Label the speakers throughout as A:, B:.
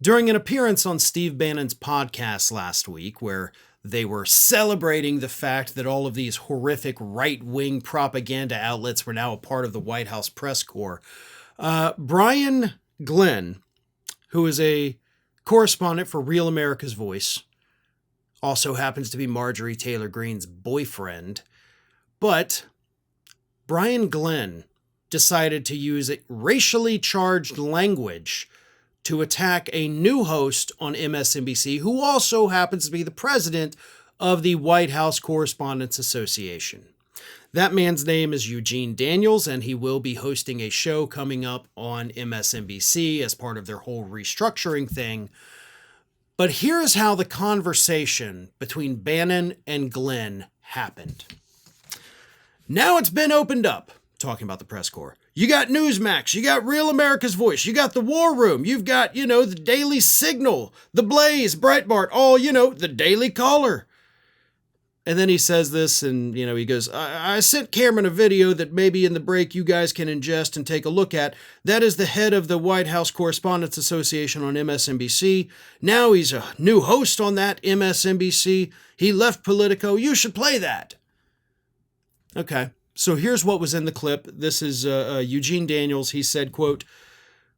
A: During an appearance on Steve Bannon's podcast last week, where they were celebrating the fact that all of these horrific right-wing propaganda outlets were now a part of the White House press corps, Brian Glenn, who is a correspondent for Real America's Voice, also happens to be Marjorie Taylor Greene's boyfriend, but Brian Glenn decided to use racially charged language to attack a new host on MSNBC who also happens to be the president of the White House Correspondents Association. That man's name is Eugene Daniels, and he will be hosting a show coming up on MSNBC as part of their whole restructuring thing. But here's how the conversation between Bannon and Glenn happened. Now it's been opened up, talking about the press corps. You got Newsmax, you got Real America's Voice, you got the War Room, you've got, the Daily Signal, the Blaze, Breitbart, all, the Daily Caller. And then he says this and, he goes, I sent Cameron a video that maybe in the break you guys can ingest and take a look at. That is the head of the White House Correspondents Association on MSNBC. Now he's a new host on that MSNBC. He left Politico. You should play that. Okay. So here's what was in the clip. This is Eugene Daniels. He said, quote,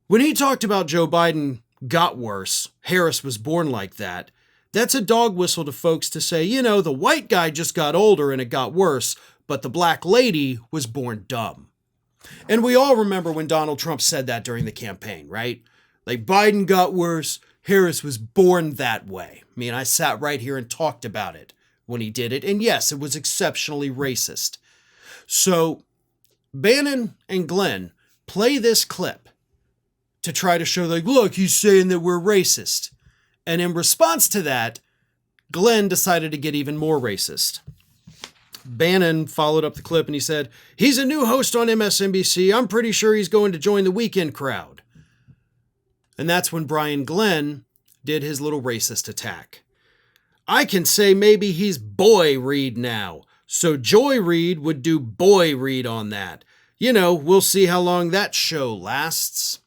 A: when he talked about Joe Biden got worse, Harris was born like that. That's a dog whistle to folks to say, the white guy just got older and it got worse, but the black lady was born dumb. And we all remember when Donald Trump said that during the campaign, right? Like Biden got worse, Harris was born that way. I mean, I sat right here and talked about it when he did it. And yes, it was exceptionally racist. So Bannon and Glenn play this clip to try to show look, he's saying that we're racist. And in response to that, Glenn decided to get even more racist. Bannon followed up the clip and he said, he's a new host on MSNBC. I'm pretty sure he's going to join the weekend crowd. And that's when Brian Glenn did his little racist attack. I can say maybe he's Boy Reed now. So Joy Reid would do Boy Reid on that. We'll see how long that show lasts.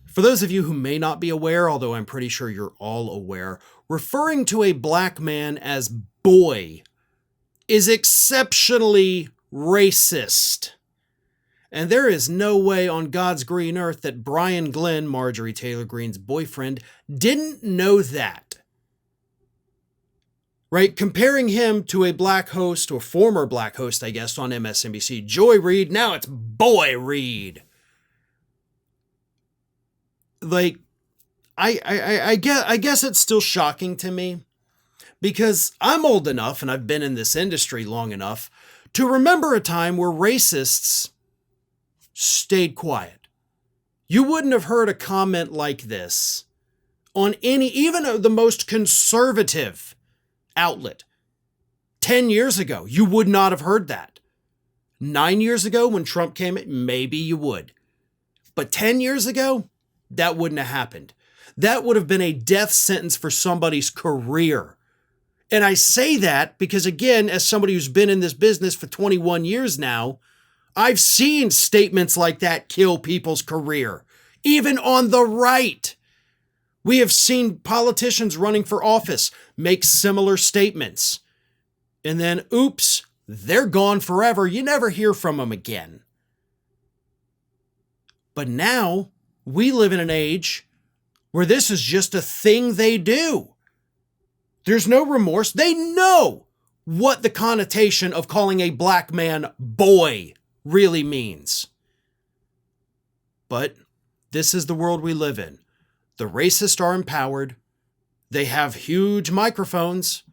A: For those of you who may not be aware, although I'm pretty sure you're all aware, referring to a black man as boy is exceptionally racist. And there is no way on God's green earth that Brian Glenn, Marjorie Taylor Greene's boyfriend, didn't know that. Right? Comparing him to a black host, or former black host, I guess, on MSNBC, Joy Reid, now it's Boy Reid. I guess it's still shocking to me because I'm old enough and I've been in this industry long enough to remember a time where racists stayed quiet. You wouldn't have heard a comment like this on even the most conservative outlet. 10 years ago, you would not have heard that. 9 years ago, when Trump came in, maybe you would. But 10 years ago, that wouldn't have happened. That would have been a death sentence for somebody's career. And I say that because, again, as somebody who's been in this business for 21 years now, I've seen statements like that kill people's career, even on the right. We have seen politicians running for office make similar statements. And then, oops, they're gone forever. You never hear from them again. But now we live in an age where this is just a thing they do. There's no remorse. They know what the connotation of calling a black man boy really means. But this is the world we live in. The racists are empowered. They have huge microphones,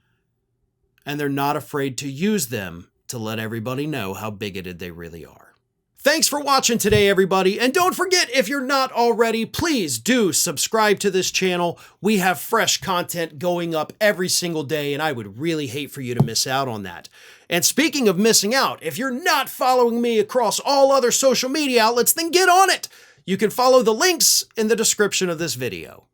A: and they're not afraid to use them to let everybody know how bigoted they really are. Thanks for watching today, everybody. And don't forget, if you're not already, please do subscribe to this channel. We have fresh content going up every single day, and I would really hate for you to miss out on that. And speaking of missing out, if you're not following me across all other social media outlets, then get on it. You can follow the links in the description of this video.